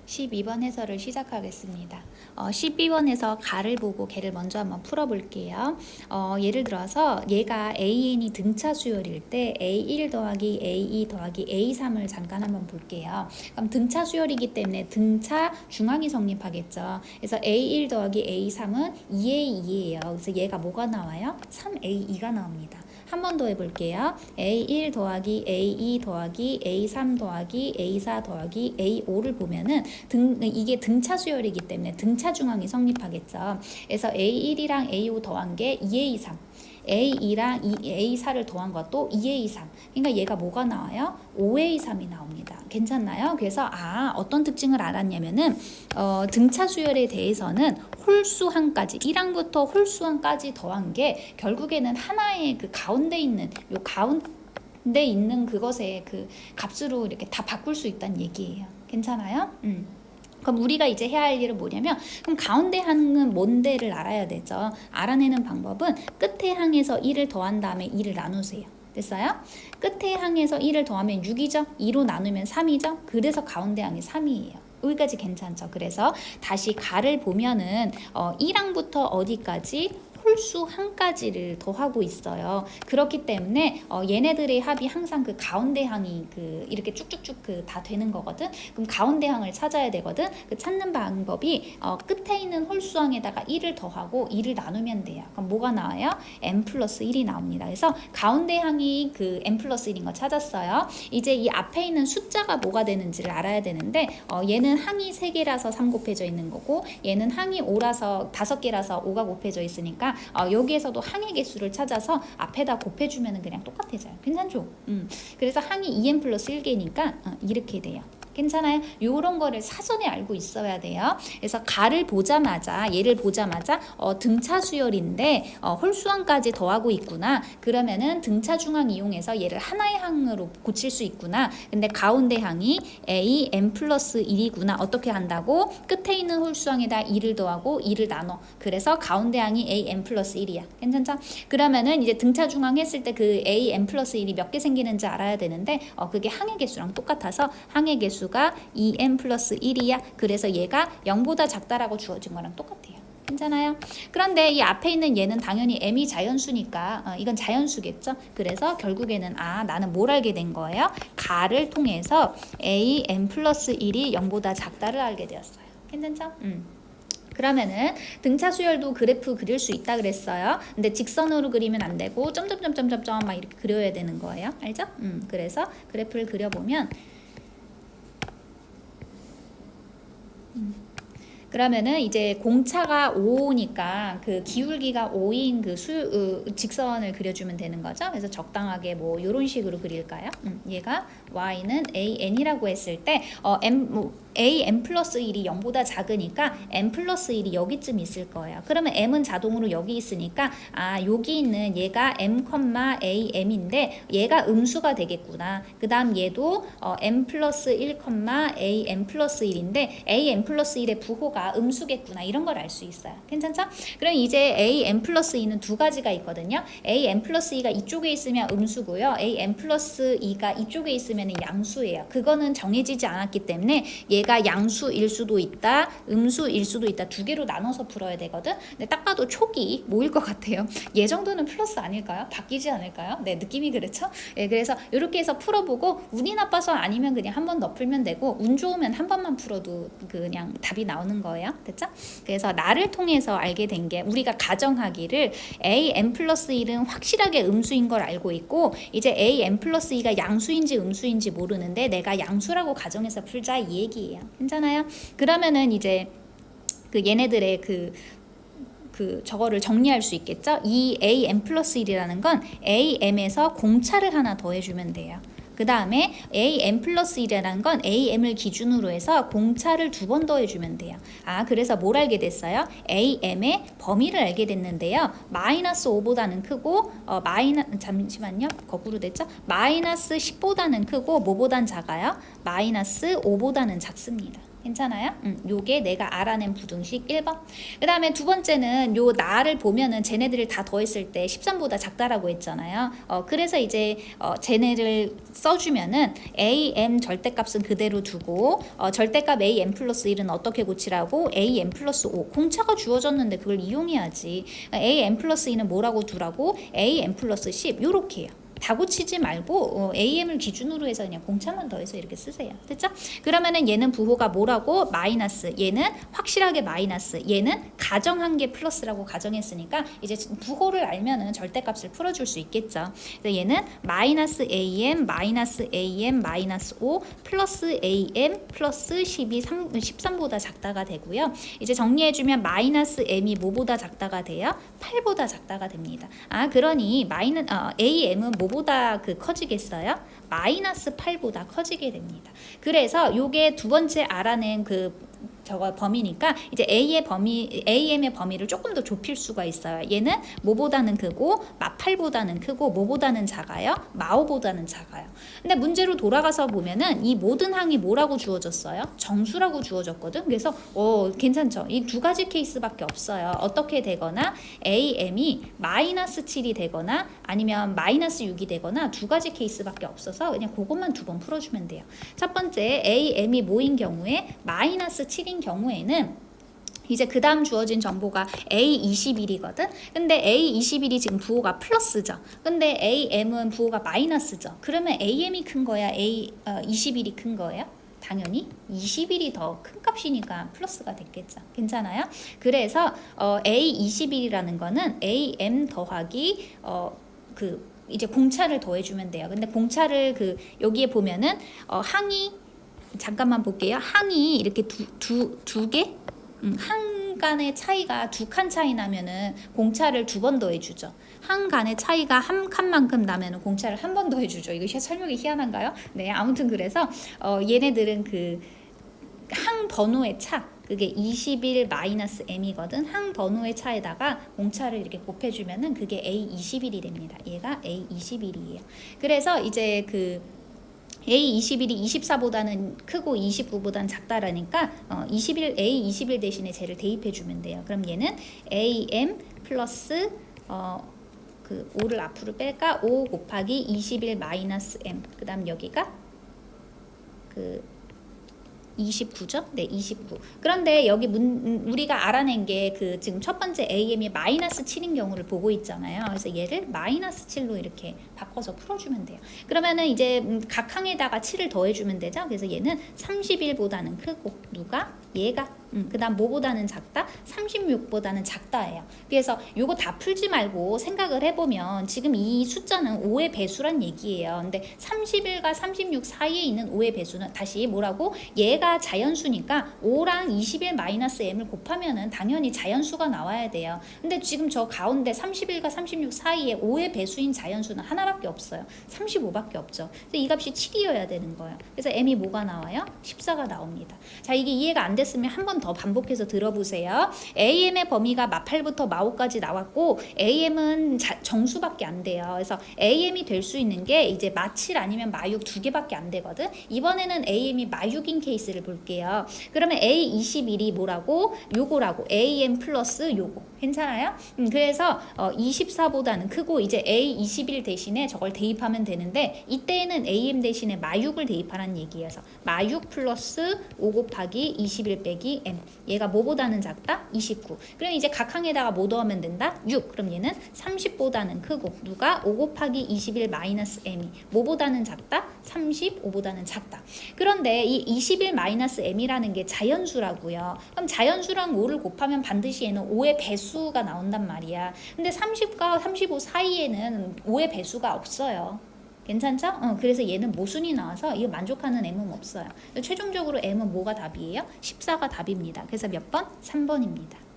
12번 해설을 시작하겠습니다. 12번에서 가를 보고 걔를 먼저 한번 풀어볼게요. 예를 들어서 얘가 AN이 등차 수열일 때 A1 더하기 A2 더하기 A3을 잠깐 한번 볼게요. 그럼 등차 수열이기 때문에 등차 중앙이 성립하겠죠. 그래서 A1 더하기 A3은 2A2예요. 그래서 얘가 뭐가 나와요? 3A2가 나옵니다. 한 번 더 해볼게요. A1 더하기 A2 더하기 A3 더하기 A4 더하기 A5를 보면은 이게 등차 수열이기 때문에 등차 중앙이 성립하겠죠. 그래서 A1이랑 A5 더한 게 2A3. A2랑 A4를 더한 것도 2A3. 그러니까 얘가 뭐가 나와요? 5A3이 나옵니다. 괜찮나요? 그래서 어떤 특징을 알았냐면은 등차 수열에 대해서는 홀수항까지 1항부터 홀수항까지 더한 게 결국에는 하나의 그 가운데 있는 요 가운데 있는 그것의 그 값으로 이렇게 다 바꿀 수 있다는 얘기예요. 괜찮아요? 그럼 우리가 이제 해야 할 일은 뭐냐면 그럼 가운데 항은 뭔데를 알아야 되죠. 알아내는 방법은 끝에 항에서 1을 더한 다음에 2를 나누세요. 됐어요? 끝에 항에서 1을 더하면 6이죠. 2로 나누면 3이죠. 그래서 가운데 항이 3이에요. 여기까지 괜찮죠. 그래서 다시 가를 보면은 1항부터 어디까지? 홀수 항까지를 더하고 있어요. 그렇기 때문에 얘네들의 합이 항상 그 가운데 항이 이렇게 쭉쭉쭉 다 되는 거거든. 그럼 가운데 항을 찾아야 되거든. 그 찾는 방법이 끝에 있는 홀수 항에다가 1을 더하고 2를 나누면 돼요. 그럼 뭐가 나와요? n 플러스 1이 나옵니다. 그래서 가운데 항이 그 n 플러스 1인 거 찾았어요. 이제 이 앞에 있는 숫자가 뭐가 되는지를 알아야 되는데 얘는 항이 3개라서 3 곱해져 있는 거고 얘는 항이 5라서 5개라서 5가 곱해져 있으니까 여기에서도 항의 개수를 찾아서 앞에다 곱해주면 그냥 똑같아져요. 괜찮죠? 그래서 항이 2n 플러스 1개니까 이렇게 돼요. 괜찮아요? 요런 거를 사전에 알고 있어야 돼요. 그래서 가를 보자마자 얘를 보자마자 등차 수열인데 홀수항까지 더하고 있구나. 그러면은 등차 중항 이용해서 얘를 하나의 항으로 고칠 수 있구나. 근데 가운데 항이 A n 플러스 1이구나. 어떻게 한다고? 끝에 있는 홀수항에다 2를 더하고 2를 나눠. 그래서 가운데 항이 A n 플러스 1이야. 괜찮죠? 그러면은 이제 등차 중항 했을 때 그 A n 플러스 1이 몇 개 생기는지 알아야 되는데 그게 항의 개수랑 똑같아서 항의 개수 가 2n 플러스 1이야. 그래서 얘가 0보다 작다라고 주어진 거랑 똑같아요. 괜찮아요? 그런데 이 앞에 있는 얘는 당연히 m이 자연수니까 이건 자연수겠죠? 그래서 결국에는 나는 뭘 알게 된 거예요? 가를 통해서 a n 플러스 1이 0보다 작다를 알게 되었어요. 괜찮죠? 그러면은 등차 수열도 그래프 그릴 수 있다 그랬어요. 근데 직선으로 그리면 안 되고 점점점점점점 막 이렇게 그려야 되는 거예요. 알죠? 그래서 그래프를 그려보면 그러면은 이제 공차가 5니까 그 기울기가 5인 그 직선을 그려주면 되는 거죠. 그래서 적당하게 뭐 이런 식으로 그릴까요? 얘가 y는 an이라고 했을 때 an 플러스 1이 0보다 작으니까 n 플러스 1이 여기쯤 있을 거예요. 그러면 m은 자동으로 여기 있으니까 여기 있는 얘가 m, am인데 얘가 음수가 되겠구나. 그 다음 얘도 n 플러스 1, a n 플러스 1인데 a n 플러스 1의 부호가 음수겠구나. 이런 걸 알 수 있어요. 괜찮죠? 그럼 이제 a n 플러스 2는 두 가지가 있거든요. a n 플러스 2가 이쪽에 있으면 음수고요. a n 플러스 2가 이쪽에 있으면 양수예요. 그거는 정해지지 않았기 때문에 얘가 양수일 수도 있다, 음수일 수도 있다. 두 개로 나눠서 풀어야 되거든. 근데 딱 봐도 촉이 뭐일 것 같아요? 얘 정도는 플러스 아닐까요? 바뀌지 않을까요? 네, 느낌이 그렇죠? 네, 그래서 이렇게 해서 풀어보고 운이 나빠서 아니면 그냥 한 번 더 풀면 되고 운 좋으면 한 번만 풀어도 그냥 답이 나오는 거예요. 됐죠? 그래서 나를 통해서 알게 된 게 우리가 가정하기를 a n 플러스 1은 확실하게 음수인 걸 알고 있고 이제 a n 플러스 2가 양수인지 음수인지 모르는데 내가 양수라고 가정해서 풀자 이 얘기예요. 괜찮아요? 그러면은 이제 얘네들의 저거를 정리할 수 있겠죠? 이 a n 플러스 1이라는 건 a m에서 공차를 하나 더해주면 돼요. 그 다음에 a n 플러스 1이라는 건 a m을 기준으로 해서 공차를 2번 더해주면 돼요. 그래서 뭘 알게 됐어요? a m의 범위를 알게 됐는데요. 마이너스 5보다는 크고 잠시만요. 거꾸로 됐죠? 마이너스 10보다는 크고 뭐보단 작아요? 마이너스 5보다는 작습니다. 괜찮아요? 요게 내가 알아낸 부등식 1번. 그 다음에 두 번째는 요 나를 보면은 쟤네들을 다 더했을 때 13보다 작다라고 했잖아요. 그래서 이제 쟤네를 써주면은 am 절대값은 그대로 두고 절대값 am 플러스 1은 어떻게 고치라고? am 플러스 5. 공차가 주어졌는데 그걸 이용해야지. am 플러스 2는 뭐라고 두라고? am 플러스 10. 요렇게 해요. 다 고치지 말고 AM을 기준으로 해서 그냥 공차만 더해서 이렇게 쓰세요. 됐죠? 그러면은 얘는 부호가 뭐라고? 마이너스. 얘는 확실하게 마이너스. 얘는 가정한 게 플러스라고 가정했으니까 이제 부호를 알면은 절대값을 풀어줄 수 있겠죠. 그래서 얘는 마이너스 AM 마이너스 AM 마이너스 5 플러스 AM 플러스 12 13보다 작다가 되고요. 이제 정리해주면 마이너스 M이 뭐보다 작다가 돼요? 8보다 작다가 됩니다. 그러니 AM은 뭐보다 커지겠어요? 마이너스 8보다 커지게 됩니다. 그래서 요게 두 번째 알아낸 저거 범위니까 이제 AM의 범위를 조금 더 좁힐 수가 있어요. 얘는 뭐보다는 크고 마8보다는 크고 뭐보다는 작아요? 마5보다는 작아요. 근데 문제로 돌아가서 보면은 이 모든 항이 뭐라고 주어졌어요? 정수라고 주어졌거든. 그래서 괜찮죠? 이 두 가지 케이스밖에 없어요. 어떻게 되거나 AM이 마이너스 7이 되거나 아니면 마이너스 6이 되거나 두 가지 케이스밖에 없어서 그냥 그것만 두 번 풀어주면 돼요. 첫 번째 AM이 뭐인 경우에 마이너스 7인 경우에는 이제 그 다음 주어진 정보가 A21이거든. 근데 A21이 지금 부호가 플러스죠. 근데 AM은 부호가 마이너스죠. 그러면 AM이 큰 거야? A21이 큰 거예요? 당연히 21이 더 큰 값이니까 플러스가 됐겠죠. 괜찮아요? 그래서 A21이라는 거는 AM 더하기 이제 공차를 더해주면 돼요. 근데 공차를 여기에 보면은 항이 잠깐만 볼게요. 항이 이렇게 두 개? 항 간의 차이가 두 칸 차이 나면은 공차를 두 번 더해주죠. 항 간의 차이가 한 칸만큼 나면은 공차를 한 번 더해주죠. 이거 설명이 희한한가요? 네, 아무튼 그래서 얘네들은 항 번호의 차, 그게 21 마이너스 m이거든. 항 번호의 차에다가 공차를 이렇게 곱해주면은 그게 A21이 됩니다. 얘가 A21이에요. 그래서 이제 A21이 24보다는 크고 29보다는 작다라니까 A21 대신에 쟤를 대입해주면 돼요. 그럼 얘는 AM 플러스 5를 앞으로 뺄까? 5 곱하기 21 마이너스 M. 그 다음 여기가 29죠? 네, 29. 그런데 여기 우리가 알아낸 게 지금 첫 번째 AM이 마이너스 7인 경우를 보고 있잖아요. 그래서 얘를 마이너스 7로 이렇게 바꿔서 풀어주면 돼요. 그러면은 이제 각 항에다가 7을 더해주면 되죠. 그래서 얘는 31보다는 크고 누가? 얘가. 그 다음 뭐보다는 작다? 36보다는 작다예요. 그래서 요거 다 풀지 말고 생각을 해보면 지금 이 숫자는 5의 배수란 얘기예요. 근데 31과 36 사이에 있는 5의 배수는 다시 뭐라고? 얘가 자연수니까 5랑 21 마이너스 m을 곱하면은 당연히 자연수가 나와야 돼요. 근데 지금 저 가운데 31과 36 사이에 5의 배수인 자연수는 하나밖에 없어요. 35밖에 없죠. 그래서 이 값이 7이어야 되는 거예요. 그래서 m이 뭐가 나와요? 14가 나옵니다. 자, 이게 이해가 안 됐으면 한 번 더 반복해서 들어보세요. AM의 범위가 마8부터 마5까지 나왔고 AM은 정수밖에 안 돼요. 그래서 AM이 될 수 있는 게 이제 마7 아니면 마6 두 개밖에 안 되거든. 이번에는 AM이 마6인 케이스를 볼게요. 그러면 A21이 뭐라고? 요거라고. AM 플러스 요거. 괜찮아요? 그래서 24보다는 크고 이제 A21 대신에 저걸 대입하면 되는데 이때에는 AM 대신에 마6을 대입하라는 얘기여서 마6 플러스 5 곱하기 21 빼기 M. 얘가 뭐보다는 작다? 29. 그럼 이제 각 항에다가 뭐 더하면 된다? 6. 그럼 얘는 30보다는 크고 누가? 5 곱하기 21 마이너스 M이 뭐보다는 작다? 35보다는 작다. 그런데 이 21 마이너스 M이라는 게 자연수라고요. 그럼 자연수랑 5를 곱하면 반드시 얘는 5의 배수가 나온단 말이야. 근데 30과 35 사이에는 5의 배수가 없어요. 괜찮죠? 그래서 얘는 모순이 나와서 이거 만족하는 M은 없어요. 최종적으로 M은 뭐가 답이에요? 14가 답입니다. 그래서 몇 번? 3번입니다.